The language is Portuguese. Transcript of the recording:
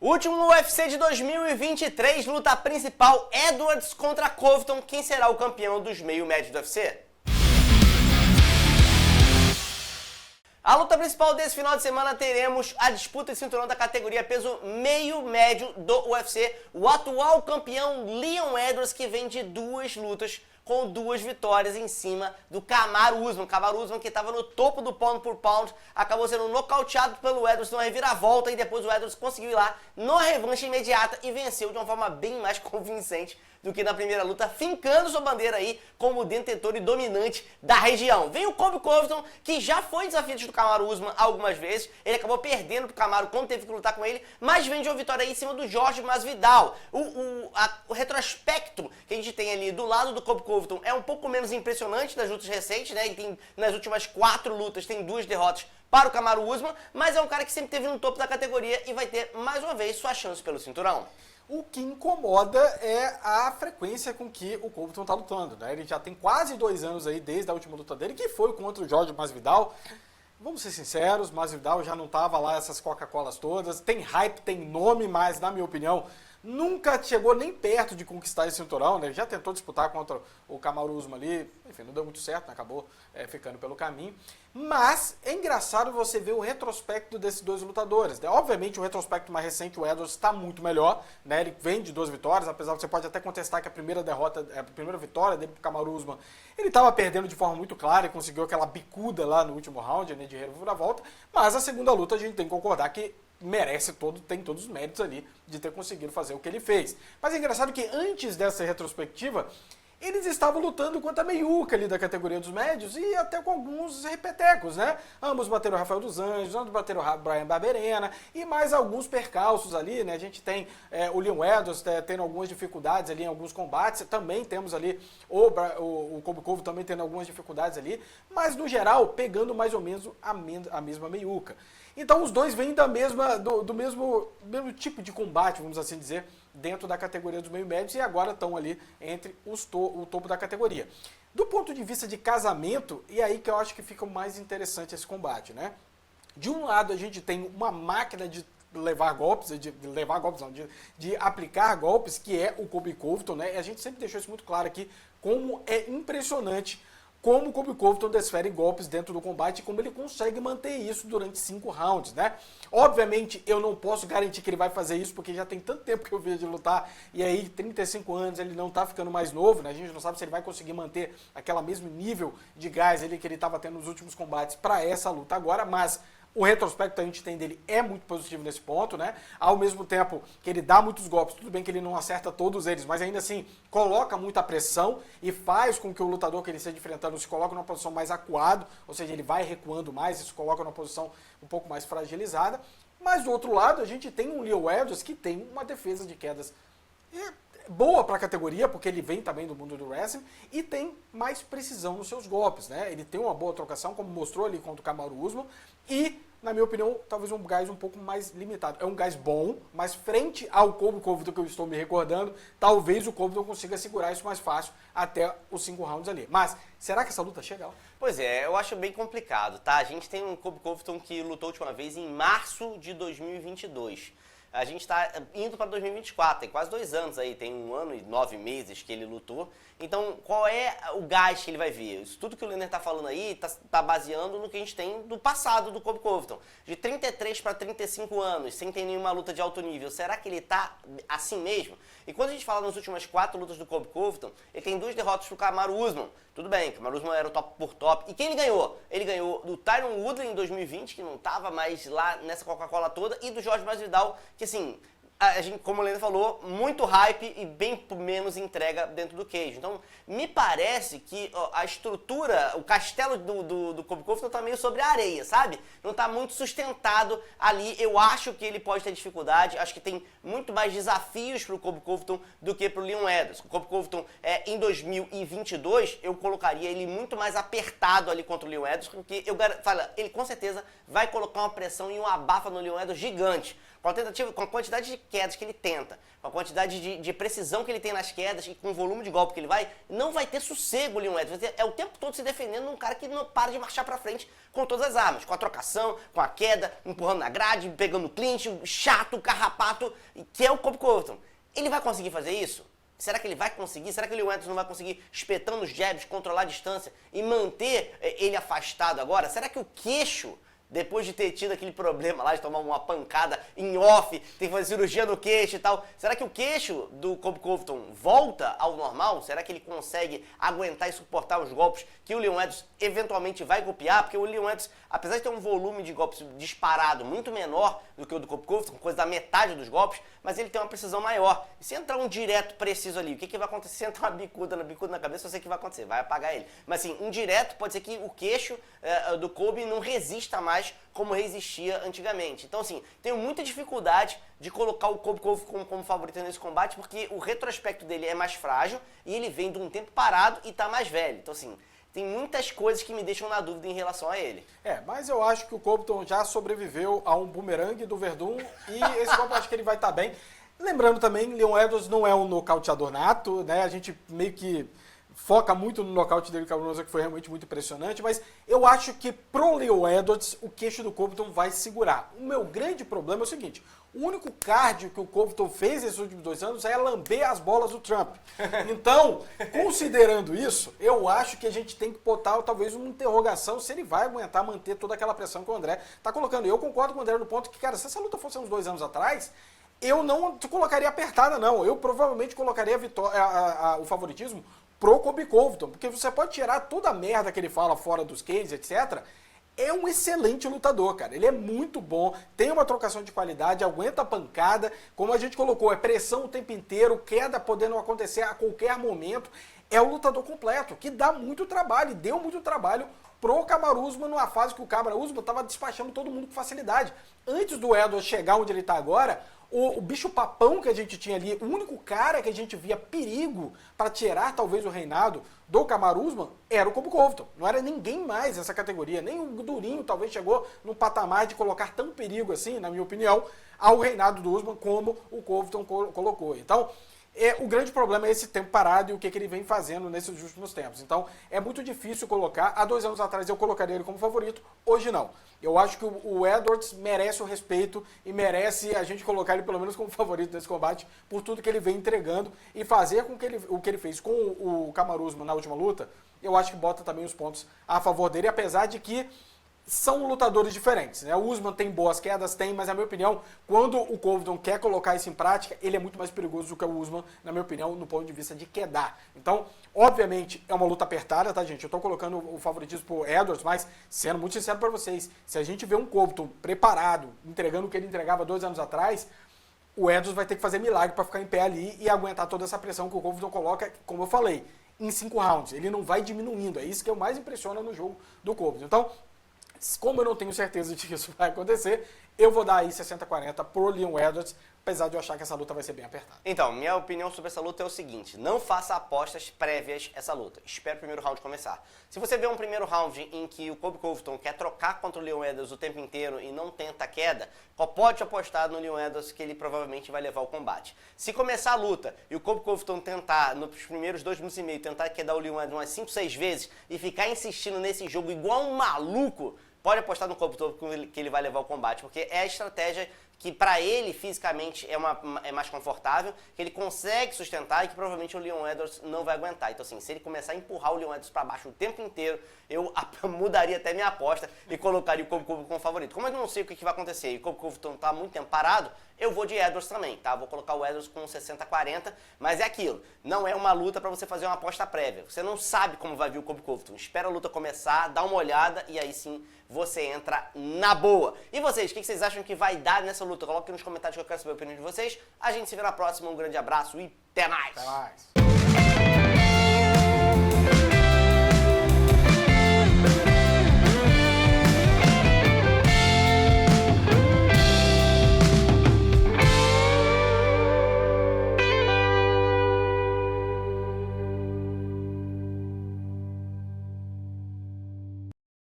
Último UFC de 2023, luta principal, Edwards contra Covington. Quem será o campeão dos meio-médios do UFC? A luta principal desse final de semana teremos a disputa de cinturão da categoria peso meio-médio do UFC. O atual campeão Leon Edwards, que vem de duas lutas com duas vitórias em cima do Kamaru Usman. Kamaru Usman, que estava no topo do pound por pound, acabou sendo nocauteado pelo Edwards numa reviravolta e depois o Edwards conseguiu ir lá numa revanche imediata e venceu de uma forma bem mais convincente do que na primeira luta, fincando sua bandeira aí como detentor e dominante da região. Vem o Colby Covington, que já foi desafiante do Kamaru Usman algumas vezes, ele acabou perdendo pro Kamaru quando teve que lutar com ele, mas vem de uma vitória aí em cima do Jorge Masvidal. O retrospecto que a gente tem ali do lado do Colby Covington é um pouco menos impressionante das lutas recentes, né? Ele tem, nas últimas 4 lutas, tem 2 derrotas para o Kamaru Usman, mas é um cara que sempre esteve no topo da categoria e vai ter, mais uma vez, sua chance pelo cinturão. O que incomoda é a frequência com que o Covington tá lutando, né? Ele já tem quase 2 anos aí, desde a última luta dele, que foi contra o Jorge Masvidal. Vamos ser sinceros, Masvidal já não tava lá essas Coca-Colas todas, tem hype, tem nome, mas, na minha opinião, nunca chegou nem perto de conquistar esse cinturão, né? Ele já tentou disputar contra o Kamaru Usman ali, enfim, não deu muito certo, né? Acabou ficando pelo caminho. Mas é engraçado você ver o retrospecto desses dois lutadores, né? Obviamente o retrospecto mais recente, o Edwards, está muito melhor, né? Ele vem de 2 vitórias, apesar de você pode até contestar que a primeira vitória dele pro Kamaru Usman, ele estava perdendo de forma muito clara e conseguiu aquela bicuda lá no último round, né, de reviravolta, mas a segunda luta a gente tem que concordar que tem todos os méritos ali de ter conseguido fazer o que ele fez. Mas é engraçado que antes dessa retrospectiva, eles estavam lutando contra a meiuca ali da categoria dos médios e até com alguns repetecos, né? Ambos bateram o Rafael dos Anjos, ambos bateram o Brian Barberena e mais alguns percalços ali, né? A gente tem o Leon Edwards tendo algumas dificuldades ali em alguns combates, também temos ali o Colby Covington também tendo algumas dificuldades ali, mas no geral pegando mais ou menos a mesma meiuca. Então os dois vêm do mesmo tipo de combate, vamos assim dizer, dentro da categoria dos meio-médios e agora estão ali entre o topo da categoria. Do ponto de vista de casamento, e aí que eu acho que fica mais interessante esse combate, né? De um lado a gente tem uma máquina de de aplicar golpes, que é o Colby Covington, né? E a gente sempre deixou isso muito claro aqui, como é impressionante como o Colby Covington desfere golpes dentro do combate e como ele consegue manter isso durante 5 rounds, né? Obviamente, eu não posso garantir que ele vai fazer isso, porque já tem tanto tempo que eu vejo ele lutar, e aí, 35 anos, ele não tá ficando mais novo, né? A gente não sabe se ele vai conseguir manter aquele mesmo nível de gás ali que ele estava tendo nos últimos combates para essa luta agora, mas o retrospecto que a gente tem dele é muito positivo nesse ponto, né? Ao mesmo tempo que ele dá muitos golpes, tudo bem que ele não acerta todos eles, mas ainda assim coloca muita pressão e faz com que o lutador que ele esteja enfrentando se coloque numa posição mais acuado, ou seja, ele vai recuando mais, isso coloca numa posição um pouco mais fragilizada. Mas do outro lado, a gente tem um Leon Edwards que tem uma defesa de quedas boa para a categoria, porque ele vem também do mundo do wrestling e tem mais precisão nos seus golpes, né? Ele tem uma boa trocação, como mostrou ali contra o Kamaru Usman, e, na minha opinião, talvez um gás um pouco mais limitado. É um gás bom, mas frente ao Colby Covington que eu estou me recordando, talvez o Covington consiga segurar isso mais fácil até os 5 rounds ali. Mas, será que essa luta chega lá? Pois é, eu acho bem complicado, tá? A gente tem um Colby Covington que lutou a última vez em março de 2022. A gente está indo para 2024, tem quase 2 anos aí, tem 1 ano e 9 meses que ele lutou. Então, qual é o gás que ele vai ver? Isso tudo que o Lenner está falando aí tá baseando no que a gente tem do passado do Colby Covington. De 33 para 35 anos, sem ter nenhuma luta de alto nível. Será que ele tá assim mesmo? E quando a gente fala nas últimas 4 lutas do Colby Covington, ele tem 2 derrotas pro Kamaru Usman. Tudo bem, Kamaru Usman era o top por top. E quem ele ganhou? Ele ganhou do Tyron Woodley em 2020, que não tava mais lá nessa Coca-Cola toda, e do Jorge Masvidal, que assim, a gente, como o Leandro falou, muito hype e bem menos entrega dentro do cage. Então, me parece que a estrutura, o castelo do Colby Covington tá meio sobre a areia, sabe? Não tá muito sustentado ali. Eu acho que ele pode ter dificuldade. Acho que tem muito mais desafios pro Colby Covington do que pro Leon Edwards. O Colby Covington, em 2022, eu colocaria ele muito mais apertado ali contra o Leon Edwards, porque ele com certeza vai colocar uma pressão e um abafa no Leon Edwards gigante. com a tentativa, com a quantidade de quedas que ele tenta, com a quantidade de precisão que ele tem nas quedas e com o volume de golpe que ele vai, não vai ter sossego o Leon Edwards. É o tempo todo se defendendo de um cara que não para de marchar pra frente com todas as armas, com a trocação, com a queda, empurrando na grade, pegando clinch, chato, carrapato, que é o Colby Covington. Ele vai conseguir fazer isso? Será que ele vai conseguir? Será que o Leon Edwards não vai conseguir, espetando os jabs, controlar a distância e manter ele afastado agora? Será que o queixo, depois de ter tido aquele problema lá de tomar uma pancada em off, tem que fazer cirurgia no queixo e tal, será que o queixo do Colby Covington volta ao normal? Será que ele consegue aguentar e suportar os golpes que o Leon Edwards eventualmente vai golpear? Porque o Leon Edwards, apesar de ter um volume de golpes disparado muito menor do que o do Colby Covington, coisa da metade dos golpes, mas ele tem uma precisão maior. E se entrar um direto preciso ali, o que vai acontecer? Se entrar uma bicuda na cabeça, eu sei o que vai acontecer, vai apagar ele. Mas assim, um direto, pode ser que o queixo do Colby não resista mais como resistia antigamente. Então assim, tenho muita dificuldade de colocar o Colby Covington como favorito nesse combate, porque o retrospecto dele é mais frágil e ele vem de um tempo parado e tá mais velho. Então assim, tem muitas coisas que me deixam na dúvida em relação a ele. Mas eu acho que o Covington já sobreviveu a um bumerangue do Verdun e esse golpe eu acho que ele vai estar bem. Lembrando também, Leon Edwards não é um nocauteador nato, né? A gente meio que foca muito no nocaute dele, que foi realmente muito impressionante, mas eu acho que pro Leon Edwards o queixo do Covington vai segurar. O meu grande problema é o seguinte: o único cardio que o Covington fez nesses últimos 2 anos é lamber as bolas do Trump. Então, considerando isso, eu acho que a gente tem que botar talvez uma interrogação se ele vai aguentar manter toda aquela pressão que o André tá colocando. E eu concordo com o André no ponto que, cara, se essa luta fosse uns 2 anos atrás, eu não colocaria apertada, não. Eu provavelmente colocaria o favoritismo pro Colby Covington, porque você pode tirar toda a merda que ele fala fora dos cages, etc., é um excelente lutador, cara. Ele é muito bom, tem uma trocação de qualidade, aguenta a pancada, como a gente colocou, é pressão o tempo inteiro, queda podendo acontecer a qualquer momento. É o lutador completo, que dá muito trabalho, e deu muito trabalho pro Kamaru Usman numa fase que o Kamaru Usman estava despachando todo mundo com facilidade. Antes do Edwards chegar onde ele está agora, o bicho papão que a gente tinha ali, o único cara que a gente via perigo para tirar talvez o reinado do Kamaru Usman era o Colby Covington. Não era ninguém mais nessa categoria, nem o Durinho talvez chegou no patamar de colocar tão perigo assim, na minha opinião, ao reinado do Usman como o Covington colocou. Então, o grande problema é esse tempo parado e o que ele vem fazendo nesses últimos tempos. Então, é muito difícil colocar. Há 2 anos atrás eu colocaria ele como favorito, hoje não. Eu acho que o Edwards merece o respeito e merece a gente colocar ele pelo menos como favorito desse combate por tudo que ele vem entregando e fazer com que o que ele fez com o Kamaru Usman na última luta, eu acho que bota também os pontos a favor dele, apesar de que são lutadores diferentes, né? O Usman tem boas quedas, mas na minha opinião, quando o Covington quer colocar isso em prática, ele é muito mais perigoso do que o Usman, na minha opinião, no ponto de vista de quedar. Então, obviamente, é uma luta apertada, tá, gente? Eu tô colocando o favoritismo pro Edwards, mas, sendo muito sincero pra vocês, se a gente vê um Covington preparado, entregando o que ele entregava 2 anos atrás, o Edwards vai ter que fazer milagre pra ficar em pé ali e aguentar toda essa pressão que o Covington coloca, como eu falei, em 5 rounds. Ele não vai diminuindo, é isso que eu mais impressiona no jogo do Covington. Então, como eu não tenho certeza de que isso vai acontecer, eu vou dar aí 60-40 pro Leon Edwards, apesar de eu achar que essa luta vai ser bem apertada. Então, minha opinião sobre essa luta é o seguinte: não faça apostas prévias essa luta. Espere o primeiro round começar. Se você vê um primeiro round em que o Colby Covington quer trocar contra o Leon Edwards o tempo inteiro e não tenta a queda, pode apostar no Leon Edwards que ele provavelmente vai levar o combate. Se começar a luta e o Colby Covington tentar, nos primeiros 2 minutos e meio, tentar quedar o Leon Edwards umas 5, 6 vezes e ficar insistindo nesse jogo igual um maluco, pode apostar no Covington que ele vai levar o combate, porque é a estratégia que para ele fisicamente é mais confortável, que ele consegue sustentar e que provavelmente o Leon Edwards não vai aguentar. Então assim, se ele começar a empurrar o Leon Edwards para baixo o tempo inteiro, eu mudaria até minha aposta e colocaria o Colby Covington como favorito. Como eu não sei o que vai acontecer e o Colby Covington está muito tempo parado, eu vou de Edwards também, tá? Vou colocar o Edwards com 60-40, mas é aquilo, não é uma luta para você fazer uma aposta prévia. Você não sabe como vai vir o Colby Covington. Espera a luta começar, dá uma olhada e aí sim você entra na boa. E vocês, o que vocês acham que vai dar nessa luta? Coloque nos comentários que eu quero saber a opinião de vocês. A gente se vê na próxima, um grande abraço e até mais! Até mais!